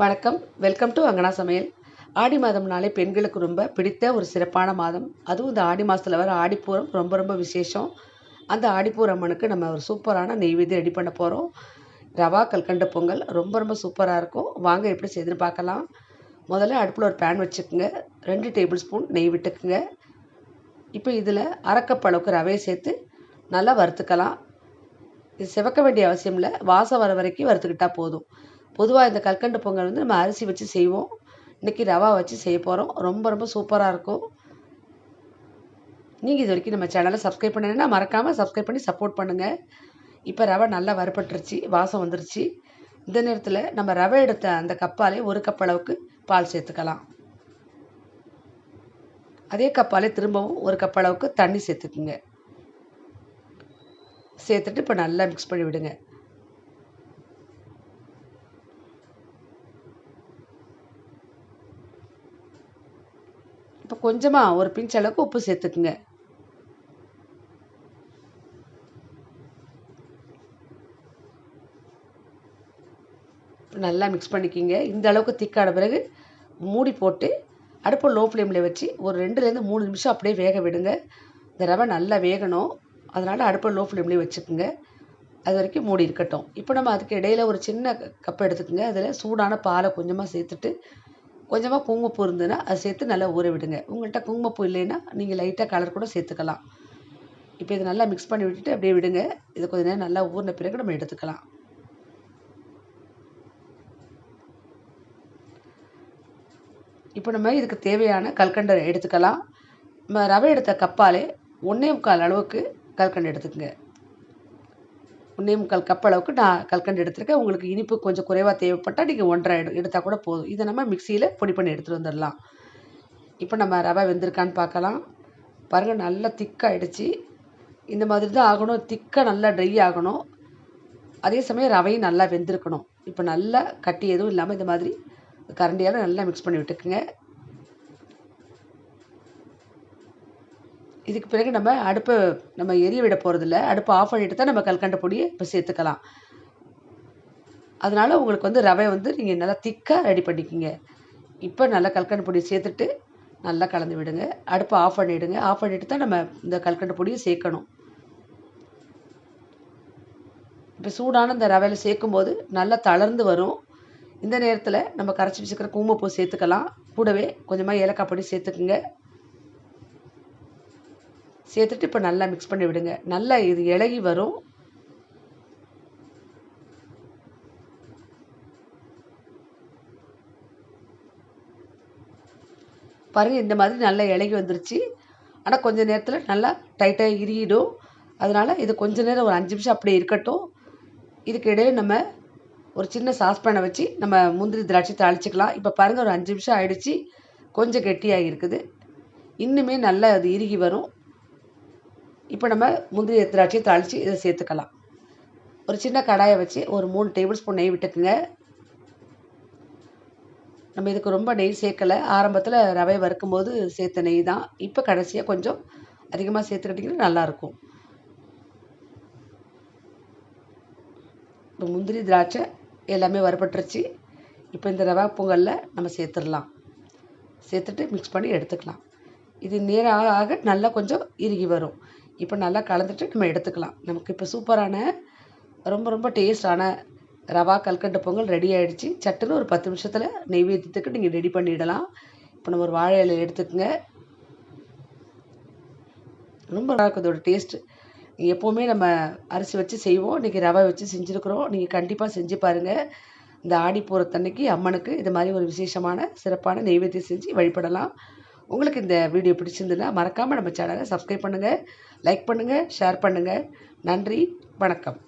வணக்கம். Welcome to அங்கனா சமையல். ஆடி மாதம்னாலே பெண்களுக்கு ரொம்ப பிடித்த ஒரு சிறப்பான மாதம். அதுவும் இந்த ஆடி மாதத்தில் வர ஆடிப்பூரம் ரொம்ப ரொம்ப விசேஷம். அந்த ஆடிப்பூர அம்மனுக்கு நம்ம ஒரு சூப்பரான நெய்வேத்தியம் ரெடி பண்ண போகிறோம். ரவா கல்கண்டு பொங்கல் ரொம்ப ரொம்ப சூப்பராக இருக்கும். வாங்க எப்படி செய்துன்னு பார்க்கலாம். முதல்ல அடுப்பில் ஒரு பேன் வச்சுக்கோங்க. 2 டேபிள் ஸ்பூன் நெய் விட்டுக்குங்க. இப்போ இதில் அரை கப் அளவுக்கு ரவையை சேர்த்து நல்லா வறுத்துக்கலாம். இது சிவக்க வேண்டிய அவசியம் இல்லை, வாசம் வர வரைக்கும் வறுத்துக்கிட்டால் போதும். பொதுவாக இந்த கல்கண்டு பொங்கல் வந்து நம்ம அரிசி வச்சு செய்வோம். இன்றைக்கி ரவா வச்சு செய்ய போகிறோம். ரொம்ப ரொம்ப சூப்பராக இருக்கும். நீங்கள் இது வரைக்கும் நம்ம சேனலை சப்ஸ்கிரைப் பண்ணலைன்னா மறக்காமல் சப்ஸ்கிரைப் பண்ணி சப்போர்ட் பண்ணுங்கள். இப்போ ரவை நல்லா வறுபட்டுருச்சு, வாசம் வந்துருச்சு. இந்த நேரத்தில் நம்ம ரவை எடுத்த அந்த கப்பாலே 1 கப் அளவுக்கு பால் சேர்த்துக்கலாம். அதே கப்பாலே திரும்பவும் 1 கப் அளவுக்கு தண்ணி சேர்த்துக்குங்க. சேர்த்துட்டு இப்போ நல்லா மிக்ஸ் பண்ணி விடுங்க. இப்போ கொஞ்சமாக ஒரு பிஞ்ச் அளவுக்கு உப்பு சேர்த்துக்குங்க. நல்லா மிக்ஸ் பண்ணிக்கிங்க. இந்த அளவுக்கு திக்கான பிறகு மூடி போட்டு அடுப்பை லோ ஃப்ளேமில் வச்சு ஒரு 2லேருந்து 3 நிமிஷம் அப்படியே வேக விடுங்க. இந்த ரவை நல்லா வேகணும், அதனால் அடுப்பை லோ ஃப்ளேம்லேயே வச்சுக்கோங்க. அது வரைக்கும் மூடி இருக்கட்டும். இப்போ நம்ம அதுக்கு இடையில் ஒரு சின்ன கப் எடுத்துக்கோங்க. அதில் சூடான பாலை கொஞ்சமாக சேர்த்துட்டு கொஞ்சமாக குங்குமப்பூ இருந்ததுன்னா அதை சேர்த்து நல்லா ஊற விடுங்க. உங்கள்கிட்ட குங்குமப்பூ இல்லைன்னா நீங்கள் லைட்டாக கலர் கூட சேர்த்துக்கலாம். இப்போ இதை நல்லா மிக்ஸ் பண்ணி விட்டுட்டு அப்படியே விடுங்க. இது கொஞ்சம் நேரம் நல்லா ஊறின பிறகு நம்ம எடுத்துக்கலாம். இப்போ நம்ம இதுக்கு தேவையான கல்கண்டை எடுத்துக்கலாம். நம்ம ரவை எடுத்த கப்பாலே 1.25 அளவுக்கு கல்கண்டு எடுத்துக்கோங்க. 1.25 கப் அளவுக்கு நான் கல்கண்டு எடுத்துருக்கேன். உங்களுக்கு இனிப்பு கொஞ்சம் குறைவாக தேவைப்பட்டால் நீங்கள் 1.5 எடுத்தால் கூட போதும். இதை நம்ம மிக்சியில் பொடி பண்ணி எடுத்துகிட்டு வந்துடலாம். இப்போ நம்ம ரவை வெந்திருக்கான்னு பார்க்கலாம். பாருங்கள், நல்லா திக்காகிடுச்சு. இந்த மாதிரி தான் ஆகணும். திக்காக நல்லா ட்ரை ஆகணும். அதே சமயம் ரவையும் நல்லா வெந்திருக்கணும். இப்போ நல்லா கட்டி எதுவும் இல்லாமல் இந்த மாதிரி கரண்டியால் நல்லா மிக்ஸ் பண்ணி விட்டுக்குங்க. இதுக்கு பிறகு நம்ம எரிய விட போகிறதில்ல. அடுப்பை ஆஃப் பண்ணிட்டு தான் நம்ம கல்கண்டு பொடியை இப்போ சேர்த்துக்கலாம். அதனால் உங்களுக்கு வந்து ரவை வந்து நீங்கள் நல்லா திக்காக ரெடி பண்ணிக்கிங்க. இப்போ நல்லா கல்கண்டு பொடியை சேர்த்துட்டு நல்லா கலந்து விடுங்க. அடுப்பை ஆஃப் பண்ணிவிடுங்க. ஆஃப் பண்ணிட்டு தான் நம்ம இந்த கல்கண்டு பொடியை சேர்க்கணும். இப்போ சூடான இந்த ரவையில் சேர்க்கும்போது நல்லா தளர்ந்து வரும். இந்த நேரத்தில் நம்ம கரைச்சி வச்சுக்கிற குங்குமப்பூ சேர்த்துக்கலாம். கூடவே கொஞ்சமாக ஏலக்காய் பொடி சேர்த்துக்குங்க. சேர்த்துட்டு இப்போ நல்லா மிக்ஸ் பண்ணி விடுங்க. நல்லா இது இலகி வரும். பாருங்கள், இந்த மாதிரி நல்லா இலகி வந்துருச்சு. ஆனால் கொஞ்சம் நேரத்தில் நல்லா டைட்டாக இறுகிடும். அதனால் இது கொஞ்சம் நேரம் ஒரு 5 நிமிஷம் அப்படியே இருக்கட்டும். இதுக்கு இடையே நம்ம ஒரு சின்ன சாஸ்பேனை வச்சு நம்ம முந்திரி திராட்சை தாளிச்சிக்கலாம். இப்போ பாருங்கள், ஒரு 5 நிமிஷம் ஆகிடுச்சு. கொஞ்சம் கெட்டியாக இருக்குது. இன்னுமே நல்லா அது இறுகி வரும். இப்போ நம்ம முந்திரி திராட்சையை தாளித்து இதை சேர்த்துக்கலாம். ஒரு சின்ன கடாயை வச்சு ஒரு 3 டேபிள் ஸ்பூன் நெய் விட்டுக்குங்க. நம்ம இதுக்கு ரொம்ப நெய் சேர்க்கலை. ஆரம்பத்தில் ரவை வறுக்கும்போது சேர்த்த நெய் தான். இப்போ கடைசியாக கொஞ்சம் அதிகமாக சேர்த்துக்கிட்டிங்கன்னா நல்லாயிருக்கும். இப்போ முந்திரி திராட்சை எல்லாமே வறுபட்டுருச்சு. இப்போ இந்த ரவா பொங்கலில் நம்ம சேர்த்துடலாம். சேர்த்துட்டு மிக்ஸ் பண்ணி எடுத்துக்கலாம். இது நேரம் ஆக நல்லா கொஞ்சம் இறுகி வரும். இப்போ நல்லா கலந்துட்டு நம்ம எடுத்துக்கலாம். நமக்கு இப்போ சூப்பரான ரொம்ப ரொம்ப டேஸ்டான ரவா கல்கண்டு பொங்கல் ரெடி ஆகிடுச்சு. சட்டுன்னு ஒரு 10 நிமிஷத்தில் நெய்வேத்தியத்துக்கு நீங்கள் ரெடி பண்ணிடலாம். இப்போ நம்ம ஒரு வாழை இலை எடுத்துக்கோங்க. ரொம்ப நல்லா இருக்கும் இதோட டேஸ்ட்டு. எப்போவுமே நம்ம அரிசி வச்சு செய்வோம், இன்றைக்கி ரவை வச்சு செஞ்சுருக்குறோம். நீங்கள் கண்டிப்பாக செஞ்சு பாருங்கள். இந்த ஆடிப்பூரத்தன்னைக்கு அம்மனுக்கு இது மாதிரி ஒரு விசேஷமான சிறப்பான நெய்வேத்தியம் செஞ்சு வழிபடலாம். உங்களுக்கு இந்த வீடியோ பிடிச்சிருந்ததுன்னா மறக்காமல் நம்ம சேனலை சப்ஸ்கிரைப் பண்ணுங்கள், லைக் பண்ணுங்கள், ஷேர் பண்ணுங்கள். நன்றி, வணக்கம்.